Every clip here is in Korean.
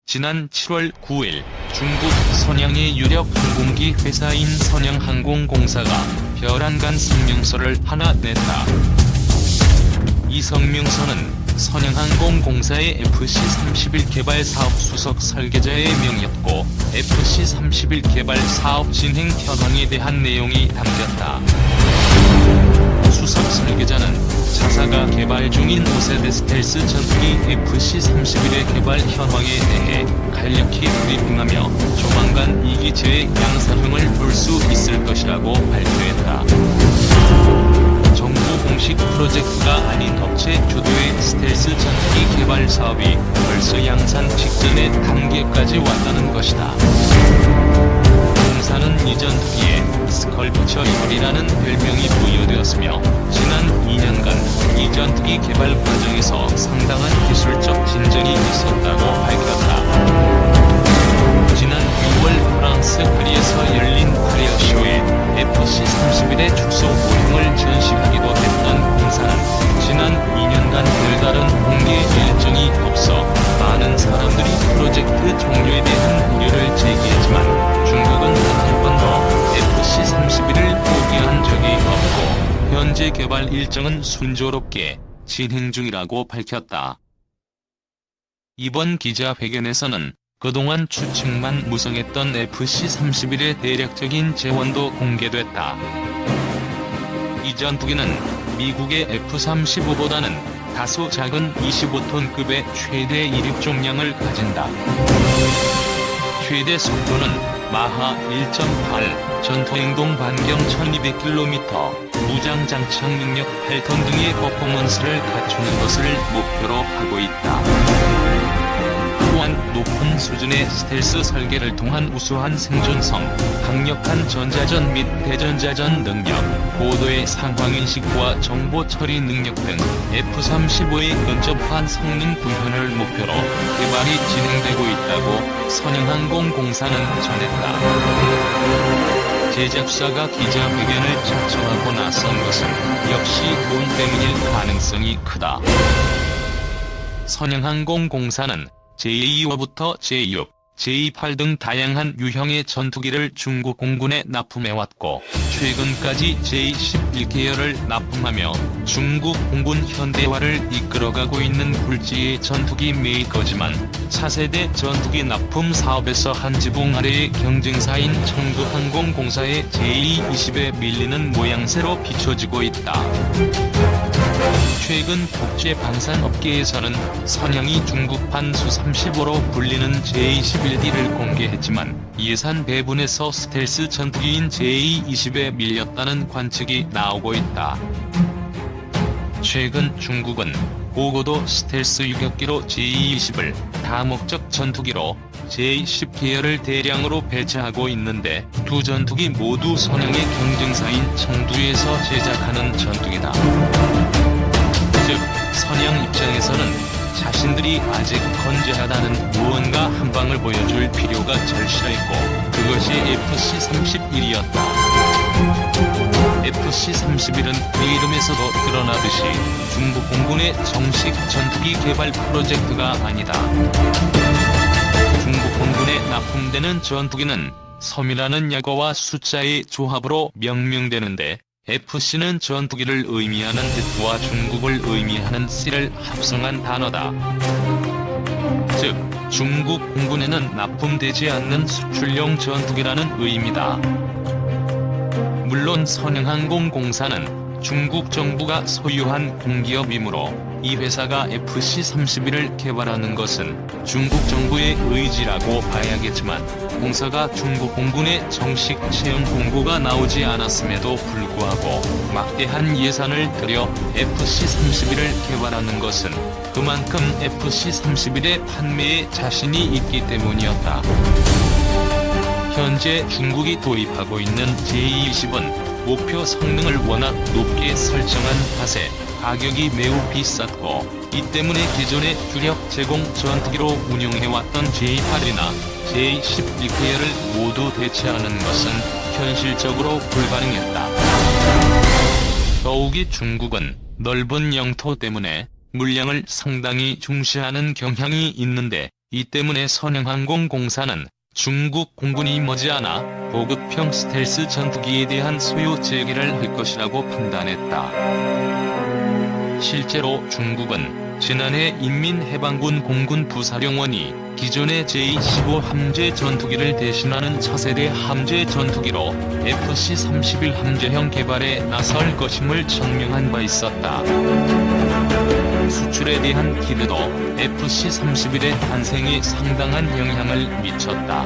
지난 7월 9일 중국 선양의 유력 항공기 회사인 선양항공공사가 별안간 성명서를 하나 냈다. 이 성명서는 선양항공공사의 FC-31 개발 사업 수석 설계자의 명이었고 FC-31 개발 사업 진행 현황에 대한 내용이 담겼다. 수석 설계자는 자사가 개발 중인 5세대 스텔스 전투기 FC-31의 개발 현황에 대해 간략히 브리핑하며 조만간 2기 제의 양산형을 볼 수 있을 것이라고 발표했다. 정부 공식 프로젝트가 아닌 업체 주도의 스텔스 전투기 개발 사업이 벌써 양산 직전의 단계까지 왔다는 것이다. 공사는 이 전투기에 스컬프처 이글이라는 별명이 부여되었으며 지난 2년간 이 전투기 개발 과정에서 상당한 기술적 진전이 있었다고 밝혔다. 지난 6월 프랑스 파리에서 열린 파리어쇼에 FC-31의 축소 모형을 전시하기도 했던 공사는 지난 2년간 별다른 공개 일정이 없어 많은 사람들이 프로젝트 종료에 대한 우려를 제기했지만 중국은 단 한 번도 FC-31을 포기한 적이 없고 현재 개발 일정은 순조롭게 진행 중이라고 밝혔다. 이번 기자회견에서는 그동안 추측만 무성했던 FC-31의 대략적인 재원도 공개됐다. 이 전투기는 미국의 F-35보다는 다소 작은 25톤급의 최대 이륙重량을 가진다. 최대 속도는 마하 1.8, 전투행동 반경 1200km, 무장 장착 능력 8톤 등의 퍼포먼스를 갖추는 것을 목표로 하고 있다. 또한 높은 수준의 스텔스 설계를 통한 우수한 생존성, 강력한 전자전 및 대전자전 능력, 고도의 상황인식과 정보 처리 능력 등 F-35의 근접한 성능 구현을 목표로 개발이 진행되고 있다고 선양항공공사는 전했다. 제작사가 기자회견을 작성하고 나선 것은 역시 돈 때문일 가능성이 크다. 선양항공공사는 제2호부터 제6, 제28 등 다양한 유형의 전투기를 중국 공군에 납품해왔고 최근까지 제11 계열을 납품하며 중국 공군 현대화를 이끌어가고 있는 굴지의 전투기 메이커지만 차세대 전투기 납품 사업에서 한 지붕 아래의 경쟁사인 청두항공공사의 제2-20에 밀리는 모양새로 비춰지고 있다. 최근 국제 방산업계에서는 선양이 중국판 수-35로 불리는 제21D를 공개했지만 예산 배분에서 스텔스 전투기인 제2-20에 밀렸다는 관측이 나오고 있다. 최근 중국은 고고도 스텔스 유격기로 제2-20을 다목적 전투기로 제10 계열을 대량으로 배치하고 있는데 두 전투기 모두 선양의 경쟁사인 청두에서 제작하는 전투기다. 즉, 선양 입장에서는 자신들이 아직 건재하다는 무언가 한 방을 보여줄 필요가 절실했고 그것이 FC-31이었다. FC-31은 그 이름에서도 드러나듯이 중국 공군의 정식 전투기 개발 프로젝트가 아니다. 중국 공군에 납품되는 전투기는 섬이라는 약어와 숫자의 조합으로 명명되는데 FC는 전투기를 의미하는 F와 중국을 의미하는 C를 합성한 단어다. 즉, 중국 공군에는 납품되지 않는 수출용 전투기라는 의미다. 물론 선양항공공사는 중국 정부가 소유한 공기업이므로 이 회사가 FC-31을 개발하는 것은 중국 정부의 의지라고 봐야겠지만 공사가 중국 공군의 정식 채용 공고가 나오지 않았음에도 불구하고 막대한 예산을 들여 FC-31을 개발하는 것은 그만큼 FC-31의 판매에 자신이 있기 때문이었다. 현재 중국이 도입하고 있는 제2-20은 목표 성능을 워낙 높게 설정한 탓에 가격이 매우 비쌌고 이 때문에 기존의 주력 제공 전투기로 운용해왔던 제28이나 제11 계열을 모두 대체하는 것은 현실적으로 불가능했다. 더욱이 중국은 넓은 영토 때문에 물량을 상당히 중시하는 경향이 있는데 이 때문에 선행항공공사는 중국 공군이 머지않아 보급형 스텔스 전투기에 대한 소유 재개를 할 것이라고 판단했다. 실제로 중국은 지난해 인민해방군 공군 부사령원이 기존의 제-15 함재 전투기를 대신하는 차세대 함재 전투기로 FC-31 함재형 개발에 나설 것임을 청명한 바 있었다. 수출에 대한 기대도 FC-31의 탄생에 상당한 영향을 미쳤다.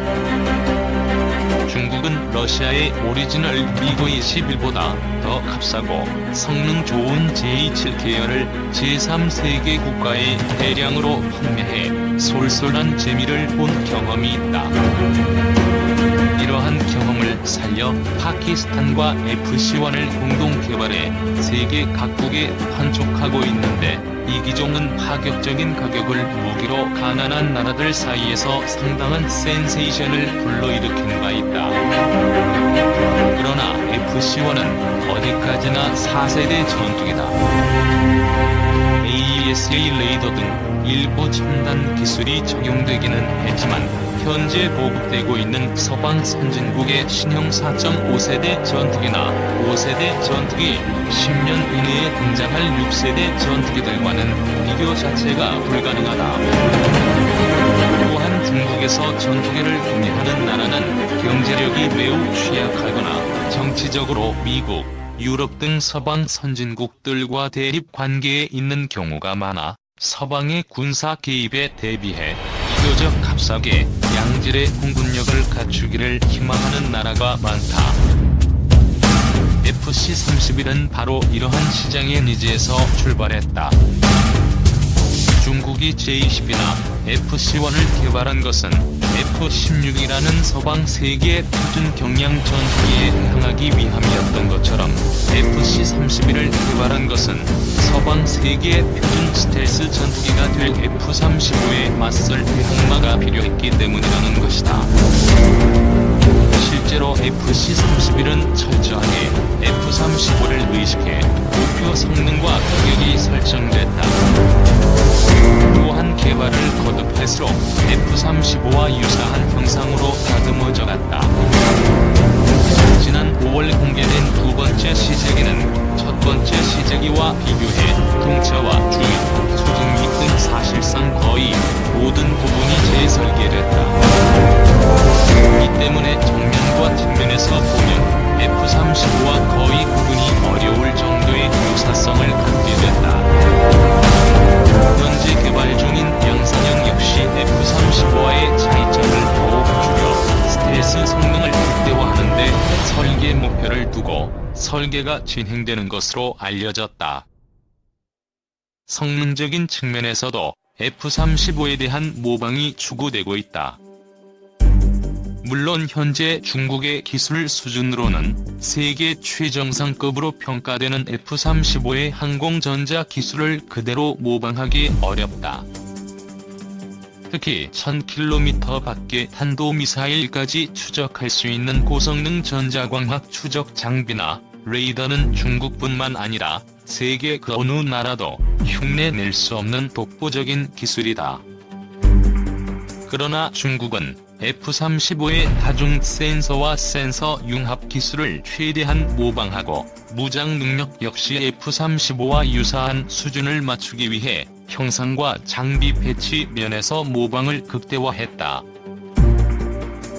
중국은 러시아의 오리지널 미그-21보다 더 값싸고 성능 좋은 제-7 계열을 제3세계 국가에 대량으로 판매해 쏠쏠한 재미를 본 경험이 있다. 이러한 경험을 살려 파키스탄과 FC-1을 공동 개발해 세계 각국에 판촉하고 있는데 이 기종은 파격적인 가격을 무기로 가난한 나라들 사이에서 상당한 센세이션을 불러일으킨 바 있다. 그러나 FC-1은 어디까지나 4세대 전투기다. AESA 레이더 등 일부 첨단 기술이 적용되기는 했지만 현재 보급되고 있는 서방 선진국의 신형 4.5세대 전투기나 5세대 전투기, 10년 이내에 등장할 6세대 전투기들과는 비교 자체가 불가능하다. 또한 중국에서 전투기를 구매하는 나라는 경제력이 매우 취약하거나 정치적으로 미국, 유럽 등 서방 선진국들과 대립 관계에 있는 경우가 많아 서방의 군사 개입에 대비해 비교적 값싸게 양질의 공군력을 갖추기를 희망하는 나라가 많다. FC-31은 바로 이러한 시장의 니즈에서 출발했다. 중국이 J-10이나 FC-1을 개발한 것은 F-16이라는 서방 세계 표준 경량 전투기에 대항하기 위함이었던 것처럼 FC-31을 개발한 것은 서방 세계 표준 스텔스 전투기가 될 F-35에 맞설 대항마가 필요했기 때문이라는 것이다. 실제로 FC-31은 철저하게 F-35를 의식해 목표 성능과 가격이 설정됐다. 또한 개발을 거듭할수록 F-35와 유사한 형상으로 다듬어져 갔다. 지난 5월 공개된 두 번째 시제기는 첫 번째 시제기와 비교해 동체와 주위, 수직미 등 사실상 거의 모든 부분이 재설계됐다. 이 때문에 정면과 뒷면에서 보면 F-35와 거의 구분이 어려울 정도의 유사성을 갖게 됐다. 현재 개발 중인 양산형 역시 F-35와의 차이점을 더욱 줄여 스텔스 성능을 극대화하는 데 설계 목표를 두고 설계가 진행되는 것으로 알려졌다. 성능적인 측면에서도 F-35에 대한 모방이 추구되고 있다. 물론 현재 중국의 기술 수준으로는 세계 최정상급으로 평가되는 F-35의 항공전자 기술을 그대로 모방하기 어렵다. 특히 1000km 밖의 탄도미사일까지 추적할 수 있는 고성능 전자광학 추적 장비나 레이더는 중국뿐만 아니라 세계 그 어느 나라도 흉내낼 수 없는 독보적인 기술이다. 그러나 중국은 F-35의 다중 센서와 센서 융합 기술을 최대한 모방하고 무장 능력 역시 F-35와 유사한 수준을 맞추기 위해 형상과 장비 배치 면에서 모방을 극대화했다.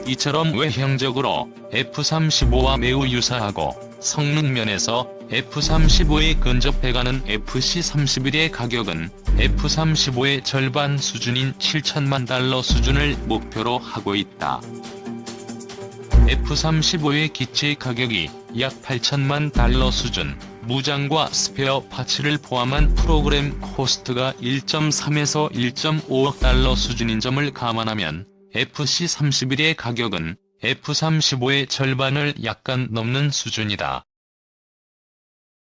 이처럼 외형적으로 F-35와 매우 유사하고 성능 면에서 F-35에 근접해가는 FC-31의 가격은 F-35의 절반 수준인 7천만 달러 수준을 목표로 하고 있다. F-35의 기체 가격이 약 8천만 달러 수준, 무장과 스페어 파츠를 포함한 프로그램 코스트가 1.3에서 1.5억 달러 수준인 점을 감안하면 FC-31의 가격은 F-35의 절반을 약간 넘는 수준이다.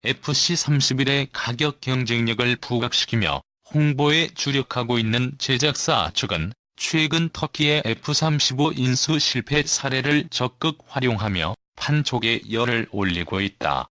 FC-31의 가격 경쟁력을 부각시키며 홍보에 주력하고 있는 제작사 측은 최근 터키의 F-35 인수 실패 사례를 적극 활용하며 판촉에 열을 올리고 있다.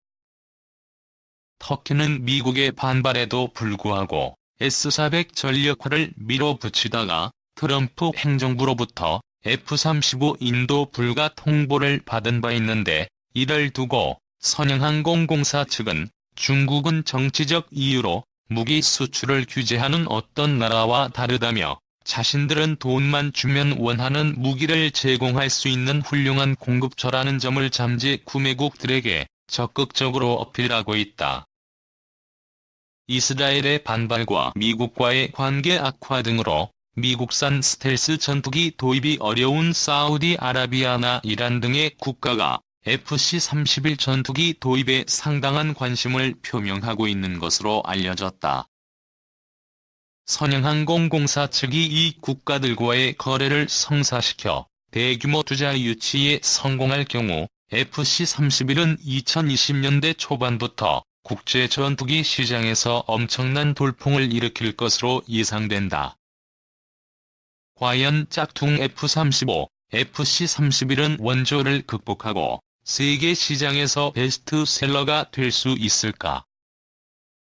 터키는 미국의 반발에도 불구하고 S-400 전력화를 밀어붙이다가 트럼프 행정부로부터 F-35 인도 불가 통보를 받은 바 있는데, 이를 두고 선영항공공사 측은 중국은 정치적 이유로 무기 수출을 규제하는 어떤 나라와 다르다며 자신들은 돈만 주면 원하는 무기를 제공할 수 있는 훌륭한 공급처라는 점을 잠재 구매국들에게 적극적으로 어필하고 있다. 이스라엘의 반발과 미국과의 관계 악화 등으로 미국산 스텔스 전투기 도입이 어려운 사우디아라비아나 이란 등의 국가가 FC-31 전투기 도입에 상당한 관심을 표명하고 있는 것으로 알려졌다. 선영항공공사 측이 이 국가들과의 거래를 성사시켜 대규모 투자 유치에 성공할 경우 FC-31은 2020년대 초반부터 국제 전투기 시장에서 엄청난 돌풍을 일으킬 것으로 예상된다. 과연 짝퉁 F-35, FC-31은 원조를 극복하고 세계 시장에서 베스트셀러가 될 수 있을까?